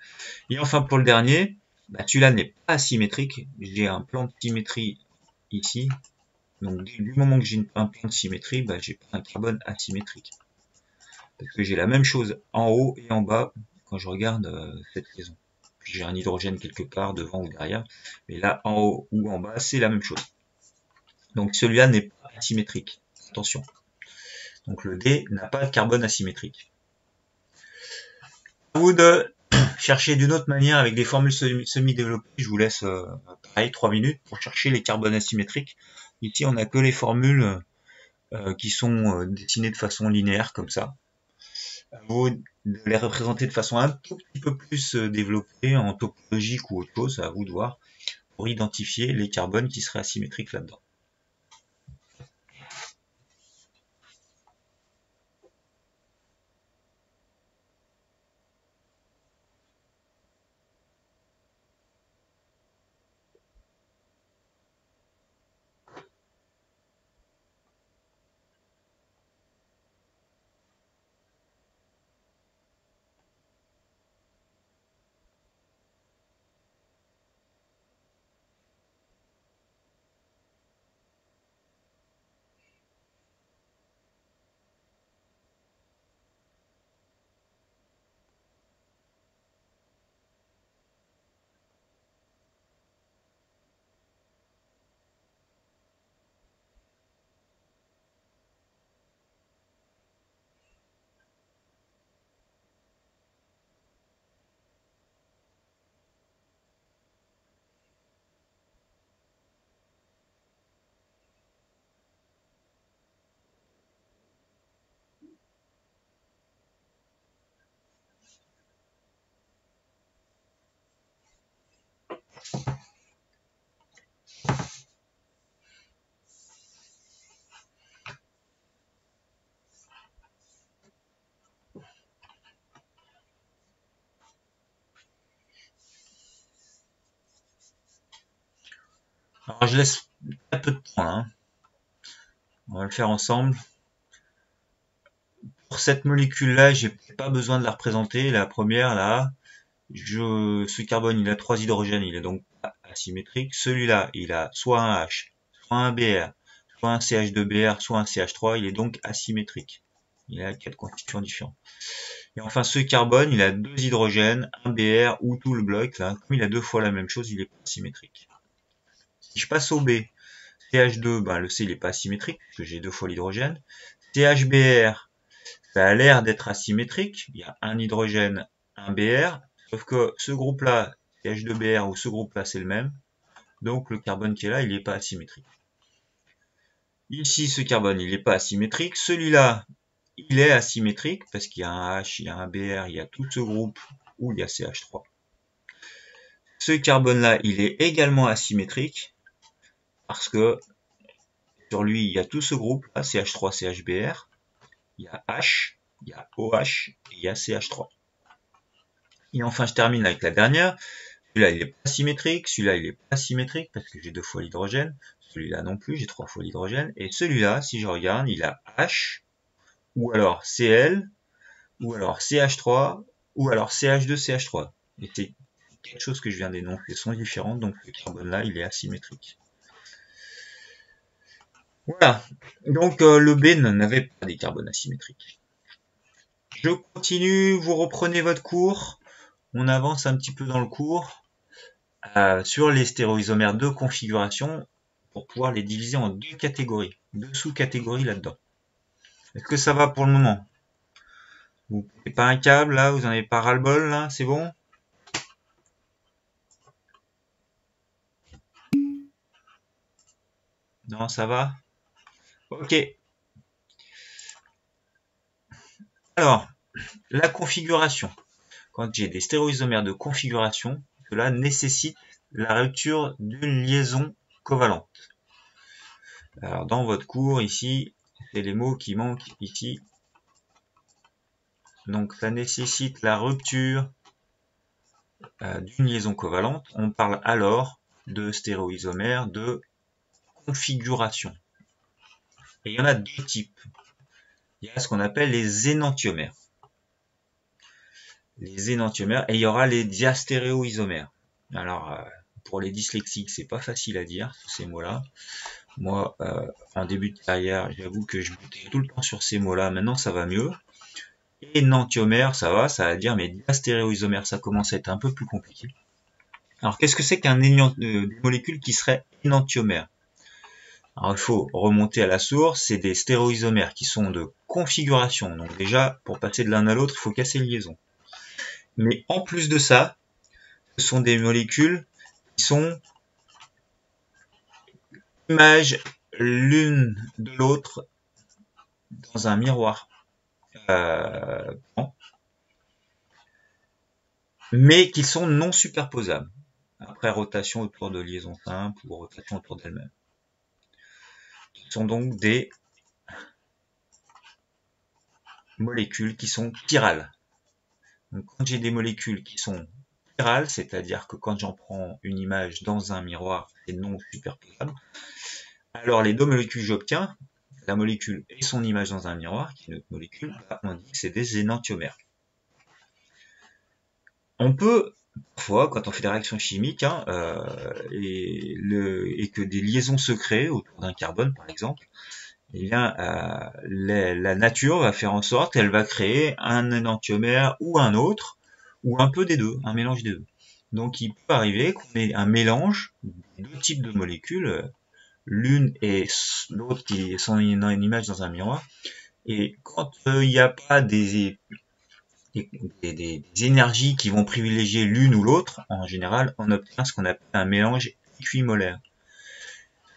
Et enfin pour le dernier, celui-là n'est pas asymétrique. J'ai un plan de symétrie ici. Donc du moment que j'ai un plan de symétrie, j'ai pas un carbone asymétrique. Parce que j'ai la même chose en haut et en bas quand je regarde cette liaison. j'ai un hydrogène quelque part devant ou derrière, mais là en haut ou en bas c'est la même chose. Donc celui-là n'est pas asymétrique, attention. Donc le D n'a pas de carbone asymétrique. À vous de chercher d'une autre manière avec des formules semi-développées. Je vous laisse pareil 3 minutes pour chercher les carbones asymétriques. Ici on n'a que les formules qui sont dessinées de façon linéaire comme ça. À vous de les représenter de façon un tout petit peu plus développée en topologique ou autre chose, à vous de voir, pour identifier les carbones qui seraient asymétriques là-dedans. Alors je laisse un peu de temps là, hein. On va le faire ensemble. Pour cette molécule-là, j'ai pas besoin de la représenter. La première, là, ce carbone, il a 3 hydrogènes, il est donc pas asymétrique. Celui-là, il a soit un H, soit un Br, soit un CH2Br, soit un CH3, il est donc asymétrique. Il a 4 constituants différents. Et enfin, ce carbone, il a 2 hydrogènes, un Br ou tout le bloc, là. Comme il a 2 fois la même chose, il est pas asymétrique. Si je passe au B, CH2, ben, le C, il est pas asymétrique, puisque j'ai 2 fois l'hydrogène. CHBr, ça a l'air d'être asymétrique. Il y a un hydrogène, un Br, sauf que ce groupe-là, CH2Br ou ce groupe-là, c'est le même. Donc le carbone qui est là, il n'est pas asymétrique. Ici, ce carbone, il n'est pas asymétrique. Celui-là, il est asymétrique parce qu'il y a un H, il y a un Br, il y a tout ce groupe où il y a CH3. Ce carbone-là, il est également asymétrique parce que sur lui, il y a tout ce groupe, là, CH3, CHBr. Il y a H, il y a OH et il y a CH3. Et enfin, je termine avec la dernière. Celui-là, il est pas symétrique. Celui-là, il est pas symétrique parce que j'ai 2 fois l'hydrogène. Celui-là non plus, j'ai 3 fois l'hydrogène. Et celui-là, si je regarde, il a H, ou alors Cl, ou alors CH3, ou alors CH2, CH3. Et c'est quelque chose que je viens d'énoncer sont différentes, donc le carbone-là, il est asymétrique. Voilà. Donc le B n'avait pas des carbones asymétriques. Je continue, vous reprenez votre cours. On avance un petit peu dans le cours sur les stéréoisomères de configuration pour pouvoir les diviser en 2 catégories, 2 sous-catégories là-dedans. Est-ce que ça va pour le moment? Vous n'avez pas un câble là, vous n'en avez pas ras-le-bol là, c'est bon? Non, ça va? Ok. Alors, la configuration. Quand j'ai des stéréoisomères de configuration, cela nécessite la rupture d'une liaison covalente. Alors, dans votre cours, ici, c'est les mots qui manquent ici. Donc, ça nécessite la rupture d'une liaison covalente. On parle alors de stéréoisomères de configuration. Et il y en a 2 types. Il y a ce qu'on appelle les énantiomères. Les énantiomères, et il y aura les diastéréoisomères. Alors, pour les dyslexiques, c'est pas facile à dire, ces mots-là. Moi, en début de carrière, j'avoue que je butais tout le temps sur ces mots-là. Maintenant, ça va mieux. Énantiomère, ça va dire, mais diastéréoisomère, ça commence à être un peu plus compliqué. Alors, qu'est-ce que c'est des molécules qui seraient énantiomères? Alors, il faut remonter à la source, c'est des stéréoisomères qui sont de configuration. Donc déjà, pour passer de l'un à l'autre, il faut casser le liaison. Mais en plus de ça, ce sont des molécules qui sont images l'une de l'autre dans un miroir. Mais qui sont non superposables après rotation autour de liaisons simples ou rotation autour d'elles-mêmes. Ce sont donc des molécules qui sont chirales. Donc, quand j'ai des molécules qui sont chirales, c'est-à-dire que quand j'en prends une image dans un miroir, c'est non superposable, alors les deux molécules que j'obtiens, la molécule et son image dans un miroir, qui est une autre molécule, on dit que c'est des énantiomères. On peut, parfois, quand on fait des réactions chimiques, et que des liaisons se créent autour d'un carbone, par exemple, eh bien, la nature va faire en sorte qu'elle va créer un énantiomère ou un autre, ou un peu des deux, un mélange des deux. Donc, il peut arriver qu'on ait un mélange de deux types de molécules, l'une et l'autre qui sont une image dans un miroir. Et quand il n'y a pas des énergies qui vont privilégier l'une ou l'autre, en général, on obtient ce qu'on appelle un mélange équimolaire.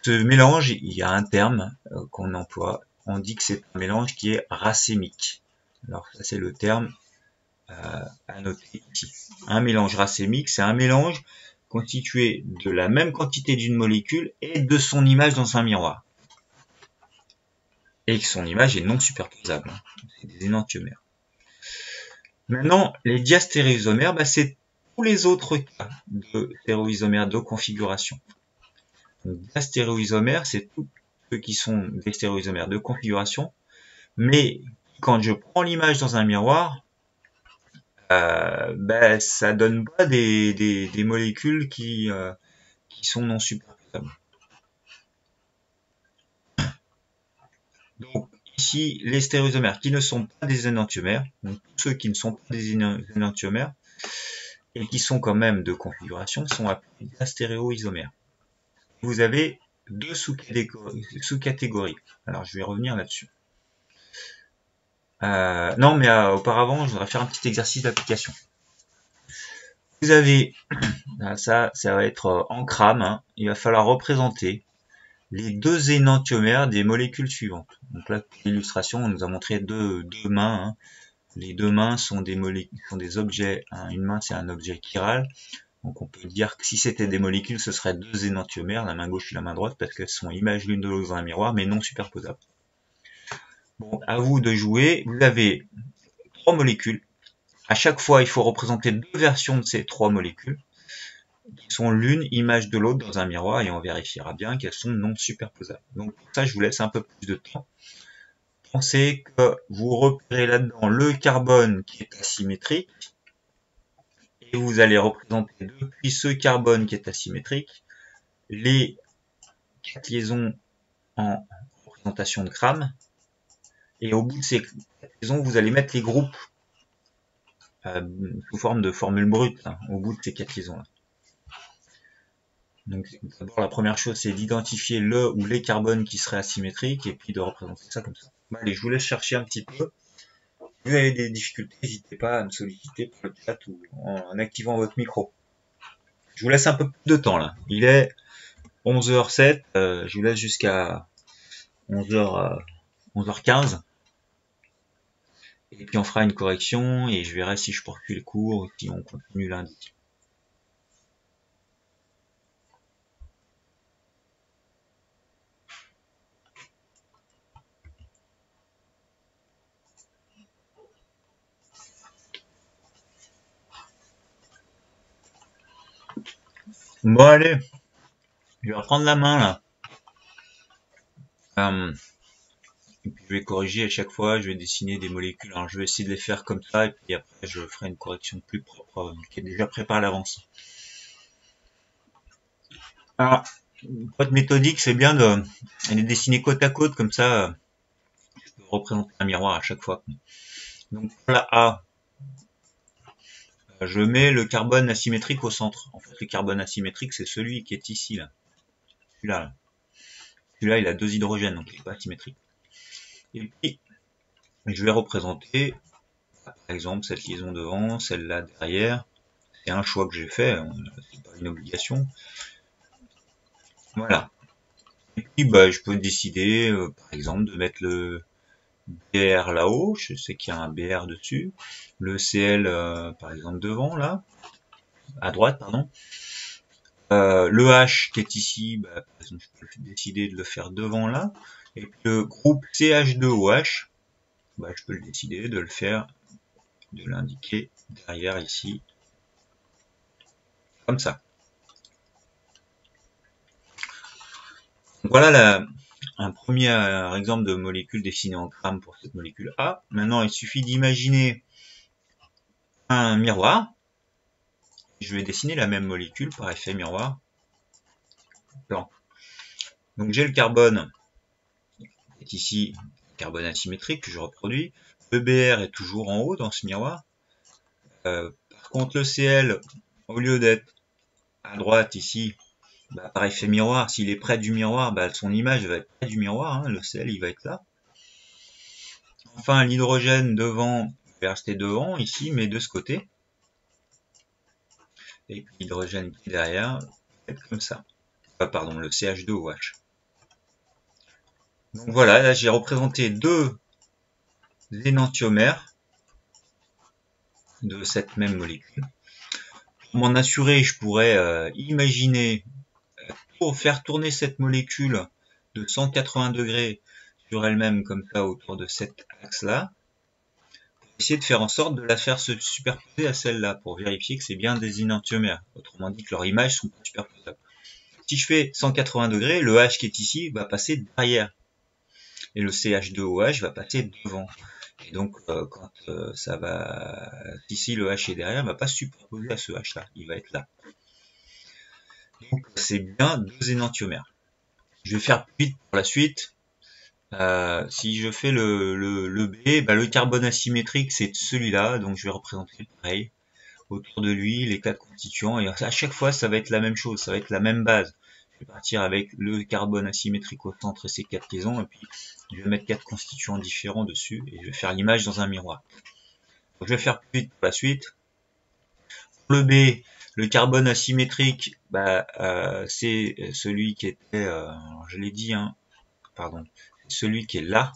Ce mélange, il y a un terme qu'on emploie. On dit que c'est un mélange qui est racémique. Alors ça, c'est le terme à noter ici. Un mélange racémique, c'est un mélange constitué de la même quantité d'une molécule et de son image dans un miroir. Et que son image est non superposable. C'est des énantiomères. Maintenant, les diastéréoisomères, c'est tous les autres cas de stéréoisomères de configuration. Donc, diastéréoisomères, c'est tous ceux qui sont des stéréoisomères de configuration, mais quand je prends l'image dans un miroir, ça donne pas des molécules qui sont non superposables. Donc ici, les stéréoisomères qui ne sont pas des énantiomères, donc tous ceux qui ne sont pas des énantiomères, et qui sont quand même de configuration, sont appelés diastéréoisomères. Vous avez deux sous-catégories. Alors je vais revenir là-dessus. Non, mais auparavant, je voudrais faire un petit exercice d'application. Vous avez, ça va être en crâne, il va falloir représenter les deux énantiomères des molécules suivantes. Donc là, pour l'illustration, on nous a montré deux mains. Les deux mains sont des objets. Une main, c'est un objet chiral. Donc on peut dire que si c'était des molécules, ce serait deux énantiomères, la main gauche et la main droite, parce qu'elles sont images l'une de l'autre dans un miroir, mais non superposables. Bon, à vous de jouer. Vous avez trois molécules. À chaque fois, il faut représenter deux versions de ces trois molécules, qui sont l'une image de l'autre dans un miroir, et on vérifiera bien qu'elles sont non superposables. Donc pour ça, je vous laisse un peu plus de temps. Pensez que vous repérez là-dedans le carbone qui est asymétrique, et vous allez représenter depuis ce carbone qui est asymétrique les quatre liaisons en représentation de grammes, et au bout de ces quatre liaisons, vous allez mettre les groupes sous forme de formule brute, au bout de ces quatre liaisons-là. Donc d'abord, la première chose, c'est d'identifier le ou les carbones qui seraient asymétriques, et puis de représenter ça comme ça. Bon, allez, je vous laisse chercher un petit peu. Si vous avez des difficultés, n'hésitez pas à me solliciter par le chat ou en activant votre micro. Je vous laisse un peu plus de temps là. Il est 11h07, je vous laisse jusqu'à 11h15. Et puis on fera une correction et je verrai si je poursuis les cours ou si on continue lundi. Bon allez, je vais reprendre la main là. Et puis je vais corriger à chaque fois, je vais dessiner des molécules. Alors je vais essayer de les faire comme ça et puis après je ferai une correction plus propre qui est déjà préparée à l'avance. Alors, pour être méthodique, c'est bien de les dessiner côte à côte, comme ça je peux représenter un miroir à chaque fois. Donc pour la A, je mets le carbone asymétrique au centre. En fait, le carbone asymétrique, c'est celui qui est ici, là. Celui-là, là. Celui-là, il a 2 hydrogènes, donc il n'est pas asymétrique. Et puis, je vais représenter, par exemple, cette liaison devant, celle-là derrière. C'est un choix que j'ai fait, c'est pas une obligation. Voilà. Et puis, je peux décider, par exemple, de mettre le BR là-haut. Je sais qu'il y a un BR dessus. Le CL, par exemple, devant, là. À droite, pardon. Le H qui est ici, par exemple, je peux décider de le faire devant là. Et puis le groupe CH2OH, je peux le décider de le faire, de l'indiquer derrière ici, comme ça. Donc voilà un premier exemple de molécule dessinée en grammes pour cette molécule A. Maintenant, il suffit d'imaginer un miroir. Je vais dessiner la même molécule par effet miroir. Blanc. Donc j'ai le carbone qui est ici, carbone asymétrique que je reproduis. Le BR est toujours en haut dans ce miroir. Par contre, le CL, au lieu d'être à droite ici, par effet miroir, s'il est près du miroir, son image va être près du miroir, hein, le CL il va être là. Enfin, l'hydrogène devant, il va rester devant ici, mais de ce côté. Et puis l'hydrogène qui est derrière, va être comme ça. Pardon, le CH2OH. Donc voilà, là j'ai représenté 2 énantiomères de cette même molécule. Pour m'en assurer, je pourrais imaginer, pour faire tourner cette molécule de 180 degrés sur elle-même comme ça autour de cet axe-là, pour essayer de faire en sorte de la faire se superposer à celle-là pour vérifier que c'est bien des énantiomères. Autrement dit que leurs images sont pas superposables. Si je fais 180 degrés, le H qui est ici va passer derrière et le CH2OH va passer devant. Et donc quand ça va, ici le H est derrière, il va pas se superposer à ce H là, il va être là. Donc c'est bien 2 énantiomères. Je vais faire plus vite pour la suite. Si je fais le B, le carbone asymétrique c'est celui-là, donc je vais représenter pareil. Autour de lui, les 4 constituants, et à chaque fois ça va être la même chose, ça va être la même base. Je vais partir avec le carbone asymétrique au centre et ses 4 liaisons, et puis je vais mettre 4 constituants différents dessus, et je vais faire l'image dans un miroir. Donc, je vais faire plus vite pour la suite. Pour le B, le carbone asymétrique, c'est celui qui était, je l'ai dit, hein, pardon, celui qui est là.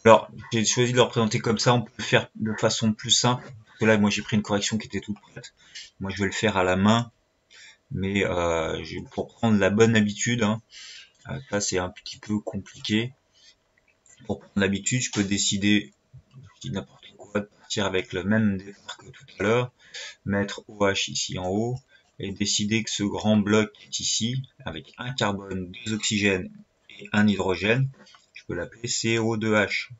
Alors, j'ai choisi de le représenter comme ça, on peut le faire de façon plus simple, parce que là, moi j'ai pris une correction qui était toute prête. Moi je vais le faire à la main, mais pour prendre la bonne habitude, hein, ça c'est un petit peu compliqué. Pour prendre l'habitude, je peux décider, je dis n'importe quoi, de partir avec le même départ que tout à l'heure, mettre OH ici en haut, et décider que ce grand bloc qui est ici, avec un carbone, 2 oxygènes et un hydrogène, je peux l'appeler CO2H.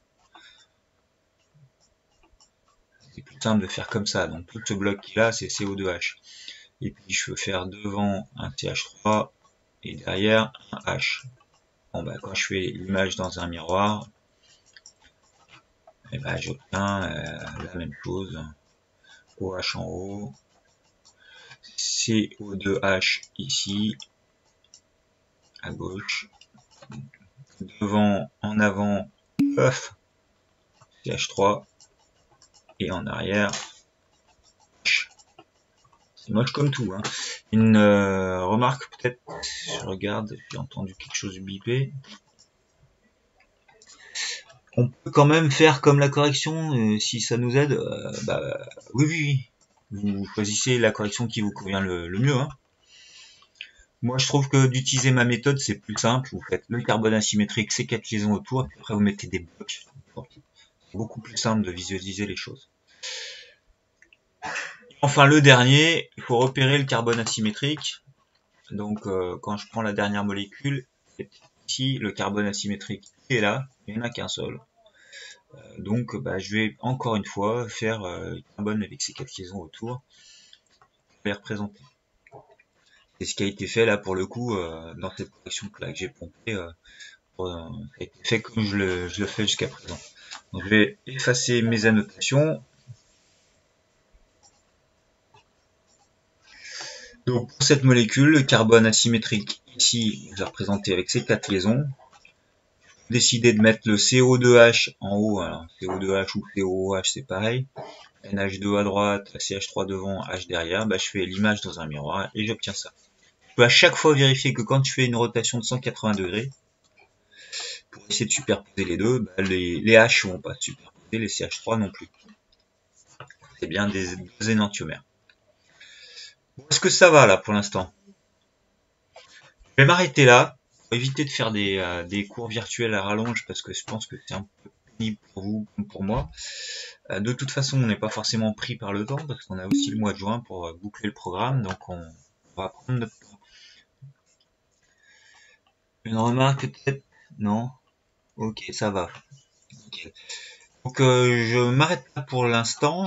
C'est plus simple de faire comme ça, donc tout ce bloc qui est là, c'est CO2H. Et puis je peux faire devant un CH3 et derrière un H. Bon quand je fais l'image dans un miroir, et j'obtiens la même chose. OH en haut, CO2H ici, à gauche, devant, en avant, CH3, et en arrière, H. C'est moche comme tout, hein. Une remarque peut-être, je regarde, j'ai entendu quelque chose biper. On peut quand même faire comme la correction, si ça nous aide, oui, vous choisissez la correction qui vous convient le mieux, hein. Moi je trouve que d'utiliser ma méthode c'est plus simple, vous faites le carbone asymétrique, ces 4 liaisons autour, et puis après vous mettez des blocs. C'est beaucoup plus simple de visualiser les choses. Enfin le dernier, il faut repérer le carbone asymétrique. Donc quand je prends la dernière molécule, ici le carbone asymétrique est là, il n'y en a qu'un seul. Donc je vais encore une fois faire carbone avec ces 4 liaisons autour pour les représenter. C'est ce qui a été fait là pour le coup dans cette correction là que j'ai pompée, ça a été fait comme je le fais jusqu'à présent. Donc, je vais effacer mes annotations. Donc pour cette molécule, le carbone asymétrique ici, je l'ai représenté avec ces 4 liaisons. J'ai décidé de mettre le CO2H en haut, alors CO2H ou COOH c'est pareil. NH2 à droite, CH3 devant, H derrière, bah, je fais l'image dans un miroir et j'obtiens ça. Je peux à chaque fois vérifier que quand je fais une rotation de 180 degrés, pour essayer de superposer les deux, bah, les H ne vont pas se superposer, les CH3 non plus. C'est bien des deux énantiomères. Bon, est-ce que ça va là pour l'instant? Je vais m'arrêter là, pour éviter de faire des cours virtuels à rallonge, parce que je pense que c'est un peu pénible pour vous comme pour moi. De toute façon, on n'est pas forcément pris par le temps, parce qu'on a aussi le mois de juin pour boucler le programme, donc on va prendre notre temps. Une remarque peut-être? Non? Ok, ça va. Okay. Donc je m'arrête là pour l'instant.